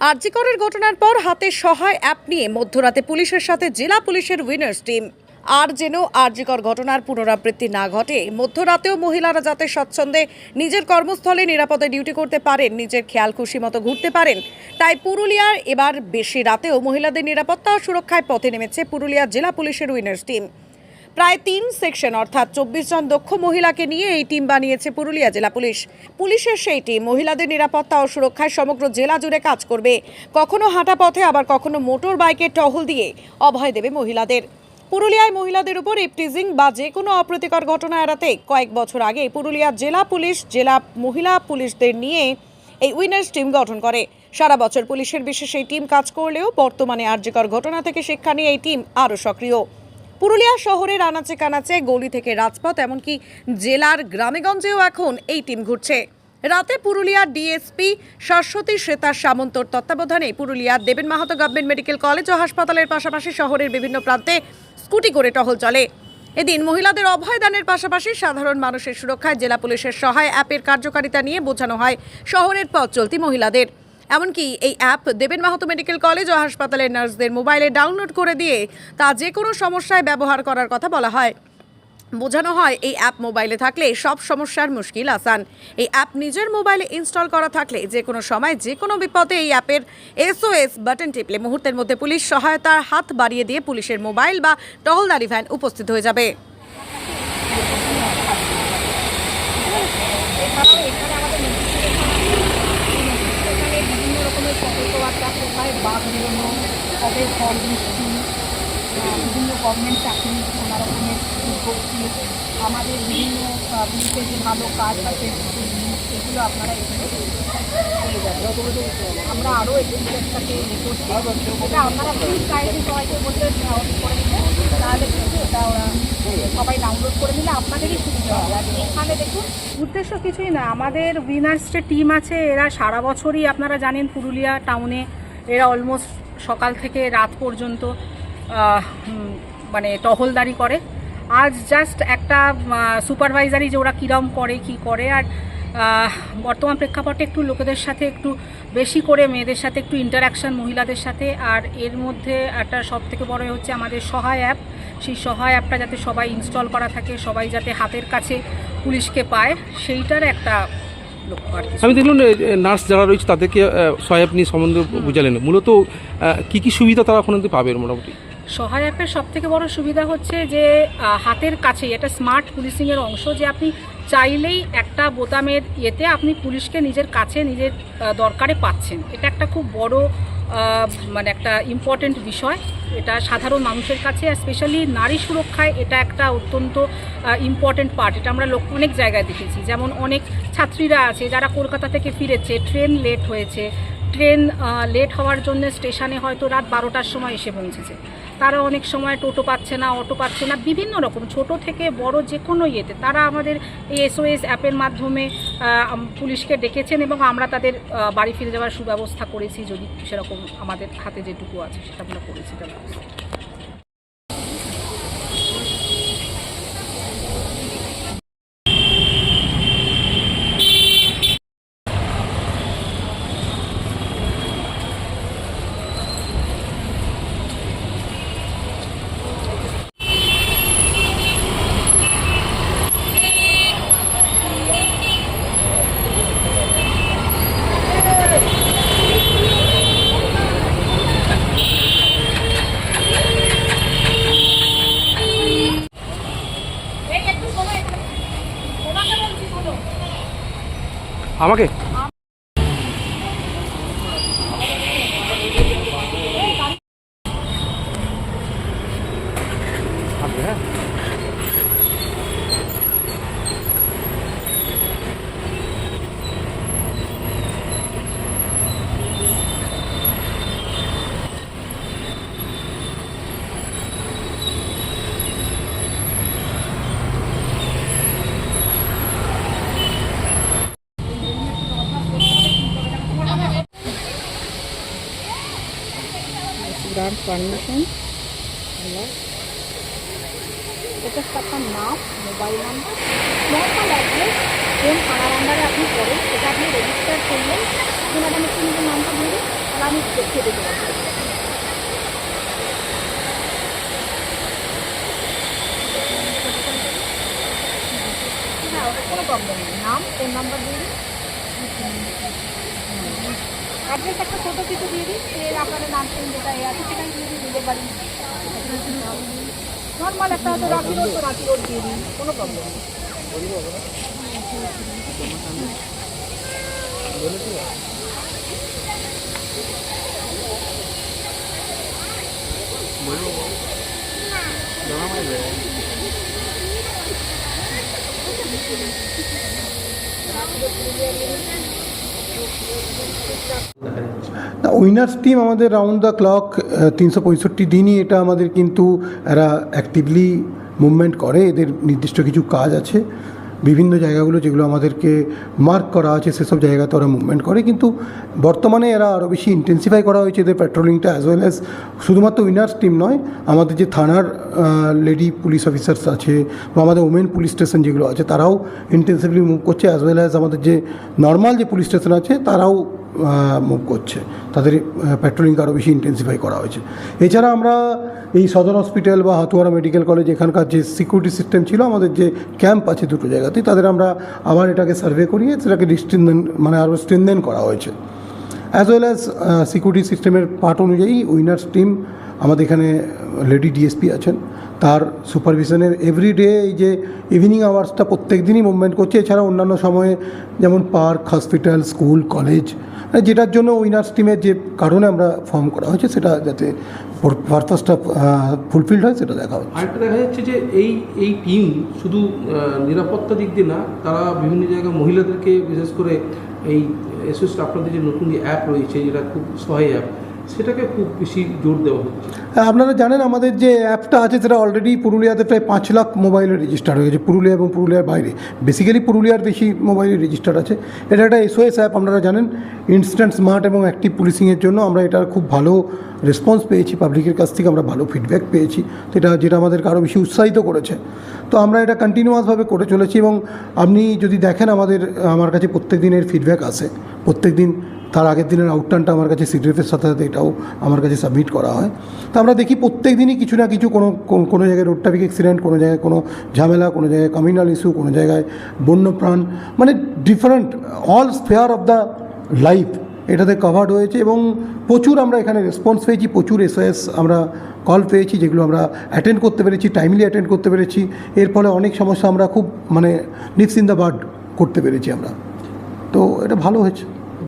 আরজি করের ঘটনার পর হাতে সহায় অ্যাপ নিয়ে মধ্যরাতে পুলিশের সাথে জেলা পুলিশের উইনার্স টিম। আর যেন আরজিকর ঘটনার পুনরাবৃত্তি না ঘটে, মধ্যরাতেও মহিলারা যাতে স্বচ্ছন্দে নিজের কর্মস্থলে নিরাপদে ডিউটি করতে পারেন, নিজের খেয়াল খুশি মতো ঘুরতে পারেন, তাই পুরুলিয়ার এবার বেশি রাতেও মহিলাদের নিরাপত্তা ও সুরক্ষায় পথে নেমেছে পুরুলিয়া জেলা পুলিশের উইনার্স টিম। প্রায় 3 সেকশন অর্থাৎ 24 জন দক্ষ মহিলাকে নিয়ে এই টিম বানিয়েছে পুরুলিয়া জেলা পুলিশ। পুলিশের সেই টিম মহিলাদের নিরাপত্তা ও সুরক্ষায় সমগ্র জেলা জুড়ে কাজ করবে। কখনো হাঁটা পথে, আবার কখনো মোটর বাইকে টহল দিয়ে অভয় দেবে মহিলাদের। পুরুলিয়ায় মহিলাদের উপর ইপটিজিং বা যে কোনো অপ্রীতিকর ঘটনা এড়াতে কয়েক বছর আগে পুরুলিয়া জেলা পুলিশ জেলা মহিলা পুলিশদের নিয়ে এই উইনার্স টিম গঠন করে। সারা বছর পুলিশের বিশেষ এই টিম কাজ করলেও বর্তমানে আরজিকর ঘটনা থেকে শিক্ষা নিয়ে এই টিম আরও সক্রিয়। পুরুলিয়া শহরের আনাচে কানাচে, গলি থেকে রাজপথ, এমনকি জেলার গ্রামেগঞ্জেও এখন এই টিম ঘুরছে। রাতে পুরুলিয়ার ডিএসপি শাশ্বতী শ্বেতা সামন্তর তত্ত্বাবধানে পুরুলিয়ার দেবেন মাহাতো গভর্নমেন্ট মেডিকেল কলেজ ও হাসপাতালের পাশাপাশি শহরের বিভিন্ন প্রান্তে স্কুটি করে টহল চলে। এদিন মহিলাদের অভয়দানের পাশাপাশি সাধারণ মানুষের সুরক্ষায় জেলা পুলিশের সহায় অ্যাপের কার্যকারিতা নিয়ে বোঝানো হয় শহরের পথ চলতি মহিলাদের। এমনকি এই অ্যাপ দেবেন মাহাতো মেডিকেল কলেজ ও হাসপাতালের নার্সদের মোবাইলে ডাউনলোড করে দিয়ে তা যে কোনো সমস্যায় ব্যবহার করার কথা বলা হয়। বোঝানো হয় এই অ্যাপ মোবাইলে থাকলে সব সমস্যার মুশকিল আসান। এই অ্যাপ নিজের মোবাইলে ইনস্টল করা থাকলে যে কোনো সময় যে কোনো বিপদে এই অ্যাপের SOS বাটন টিপলে মুহূর্তের মধ্যে পুলিশ সহায়তার হাত বাড়িয়ে দিয়ে পুলিশের মোবাইল বা টহলদারি ভ্যান উপস্থিত হয়ে যাবে। বিভিন্ন রকমের সতর্কবার্তা কোথায় বাঘ বেরোনো, কবে ঝড় বৃষ্টি, বিভিন্ন গভর্নমেন্ট চাকরি, নানা রকমের বিজ্ঞপ্তি, আমাদের বিভিন্ন পুলিশের যে ভালো কাজ বা ফেসবুকের জিনিস, এগুলো আপনারা এখানে পেয়ে যাবেন। আমরা আরও একসাথে করছি, এটা আপনারা প্লিজ কাইন্ডলি সবাইকে বলতে করে দিতে, তাহলে কিন্তু এটা ওরা সবাই ডাউনলোড করে নিলে আপনাদেরই সুবিধা হবে। আর এখানে দেখুন, উদ্দেশ্য কিছুই না, আমাদের উইনার্স যে টিম আছে এরা সারা বছরই আপনারা জানেন পুরুলিয়া টাউনে এরা অলমোস্ট সকাল থেকে রাত পর্যন্ত মানে টহলদারি করে। আজ জাস্ট একটা সুপারভাইজারি যে ওরা কীরম করে কি করে, আর বর্তমান প্রেক্ষাপটে একটু লোকেদের সাথে একটু বেশি করে মেয়েদের সাথে একটু ইন্টারাকশান মহিলাদের সাথে, আর এর মধ্যে একটা সবথেকে বড় হচ্ছে আমাদের সহায় অ্যাপ। সেই সহায় অ্যাপটা যাতে সবাই ইনস্টল করা থাকে, সবাই যাতে হাতের কাছে পুলিশকে পায়, সেইটার একটা লক্ষ্য আর কি। আমি দেখলাম নার্স যারা রয়েছে তাদেরকে সহায় অ্যাপ নিয়ে সম্বন্ধে বুঝালেন, মূলত কী সুবিধা তারা এখন পাবে মোটামুটি? সহায় অ্যাপের সবথেকে বড় সুবিধা হচ্ছে যে হাতের কাছেই একটা স্মার্ট পুলিশিংয়ের অংশ, যে আপনি চাইলেই একটা বোতামের ইয়েতে আপনি পুলিশকে নিজের কাছে নিজের দরকারে পাচ্ছেন। এটা একটা খুব বড় মানে একটা ইম্পর্টেন্ট বিষয়। এটা সাধারণ মানুষের কাছে, স্পেশালি নারী সুরক্ষায় এটা একটা অত্যন্ত ইম্পর্টেন্ট পার্ট। এটা আমরা অনেক জায়গায় দেখেছি, যেমন অনেক ছাত্রীরা আছে যারা কলকাতা থেকে ফিরেছে, ট্রেন লেট হয়েছে, ট্রেন লেট হওয়ার জন্য স্টেশনে হয়তো রাত 12টার সময় এসে পৌঁছেছে, তারা অনেক সময় টোটো পাচ্ছে না, অটো পাচ্ছে না, বিভিন্ন রকম ছোট থেকে বড় যে কোনো ইয়েতে তারা আমাদের এই SOS অ্যাপের মাধ্যমে পুলিশকে ডেকেছেন এবং আমরা তাদের বাড়ি ফিরে যাওয়ার সুব্যবস্থা করেছি, যদি সেরকম আমাদের হাতে যেটুকু আছে সেটা আমরা করেছি। আমাকে গ্রান্ট পারমিশন, এটা আপনার নাম, মোবাইল নাম্বার, নর্মাল অ্যাড্রেস, কোন থানার আন্ডারে আপনি করেন সেটা আপনি রেজিস্টার করলেন। ম্যাডাম একটু নিজের নামটা বলুন, তাহলে আমি দেখিয়ে দিতে পারবো। হ্যাঁ, ওটা কোনো প্রবলেম নেই। নাম, ফোন নাম্বার দিয়ে দিন, অ্যাড্রেস একটা ফটো কিছু দিয়ে দিন, এর আপনাদের নাম যেটা এ আছে সেটাই দিয়ে দিন, নিজের বাড়ি নর্মাল একটা হয়তো রাখি রোড, তো রাখি রোড দিয়ে দিন, কোনো প্রবলেম নেই। না, উইনার্স টিম আমাদের রাউন্ড দ্য ক্লক 365 দিনই এটা আমাদের কিন্তু এরা অ্যাক্টিভলি মুভমেন্ট করে। এদের নির্দিষ্ট কিছু কাজ আছে বিভিন্ন জায়গাগুলো যেগুলো আমাদেরকে মার্ক করা আছে, সেসব জায়গাতে ওরা মুভমেন্ট করে। কিন্তু বর্তমানে এরা আরও বেশি ইন্টেন্সিফাই করা হয়েছে এদের পেট্রোলিংটা, অ্যাজ ওয়েল অ্যাজ শুধুমাত্র উইনার্স টিম নয়, আমাদের যে থানার লেডি পুলিশ অফিসার্স আছে বা আমাদের ওমেন পুলিশ স্টেশন যেগুলো আছে তারাও ইন্টেন্সিভলি মুভ করছে, অ্যাজ ওয়েল অ্যাজ আমাদের যে নর্মাল যে পুলিশ স্টেশন আছে তারাও মুভ করছে, তাদের পেট্রোলিংকে আরও বেশি ইন্টেন্সিফাই করা হয়েছে। এছাড়া আমরা এই সদর হসপিটাল বা হাতুয়ারা মেডিকেল কলেজ এখানকার যে সিকিউরিটি সিস্টেম ছিল, আমাদের যে ক্যাম্প আছে দুটো জায়গাতেই, তাদের আমরা আবার এটাকে সার্ভে করিয়ে সেটাকে মানে আরও স্ট্রেনদেন করা হয়েছে। অ্যাজ ওয়েল অ্যাজ সিকিউরিটি সিস্টেমের পার্ট অনুযায়ী উইনার্স টিম আমাদের এখানে লেডি ডিএসপি আছেন, তার সুপারভিশনের এভরিডে এই যে ইভিনিং আওয়ার্সটা প্রত্যেক দিনই মুভমেন্ট করছে। এছাড়া অন্যান্য সময়ে যেমন পার্ক, হসপিটাল, স্কুল, কলেজ, যেটার জন্য উইনার্স টিমের যে কারণে আমরা ফর্ম করা হয়েছে সেটা যাতে পারপাসটা ফুলফিলড হয় সেটা দেখা হচ্ছে। আরেকটা দেখা যাচ্ছে যে এই টিম শুধু নিরাপত্তা দিক দিয়ে না, তারা বিভিন্ন জায়গায় মহিলাদেরকে বিশেষ করে এই এসএস আপনাদের যে নতুন যে অ্যাপ রয়েছে যেটা খুব সহায় অ্যাপ, সেটাকে খুব বেশি জোর দেওয়া হচ্ছে। আপনারা জানেন আমাদের যে অ্যাপটা আছে সেটা অলরেডি পুরুলিয়াতে প্রায় 5 লাখ মোবাইলে রেজিস্টার হয়ে গেছে, পুরুলিয়া এবং পুরুলিয়ার বাইরে। বেসিক্যালি পুরুলিয়ার বেশি মোবাইলে রেজিস্টার আছে। এটা একটা এসওএস অ্যাপ, আপনারা জানেন, ইনস্ট্যান্ট, স্মার্ট এবং অ্যাক্টিভ পুলিশিংয়ের জন্য আমরা এটার খুব ভালো রেসপন্স পেয়েছি, পাবলিকের কাছ থেকে আমরা ভালো ফিডব্যাক পেয়েছি, যেটা আমাদেরকে আরও বেশি উৎসাহিত করেছে। তো আমরা এটা কন্টিনিউয়াসভাবে করে চলেছি এবং আপনি যদি দেখেন আমার কাছে প্রত্যেক দিনের ফিডব্যাক আসে, প্রত্যেক দিন তার আগের দিনের আউটটার্নটা আমার কাছে সিডিএফের সাথে সাথে এটাও আমার কাছে সাবমিট করা হয়। তো আমরা দেখি প্রত্যেক দিনই কিছু না কিছু কোনো জায়গায় রোড ট্রাফিক অ্যাক্সিডেন্ট, কোনো জায়গায় কোনো ঝামেলা, কোনো জায়গায় কমিউনাল ইস্যু, কোনো জায়গায় বন্যপ্রাণ, মানে different all spare of the life এটাতে কভার্ড হয়েছে। এবং প্রচুর আমরা এখানে রেসপন্স পেয়েছি, প্রচুর এসওএস আমরা কল পেয়েছি যেগুলো আমরা অ্যাটেন্ড করতে পেরেছি, টাইমলি অ্যাটেন্ড করতে পেরেছি। এর ফলে অনেক সমস্যা আমরা খুব নিপস ইন দ্য বাড করতে পেরেছি আমরা। তো এটা ভালো হয়েছে।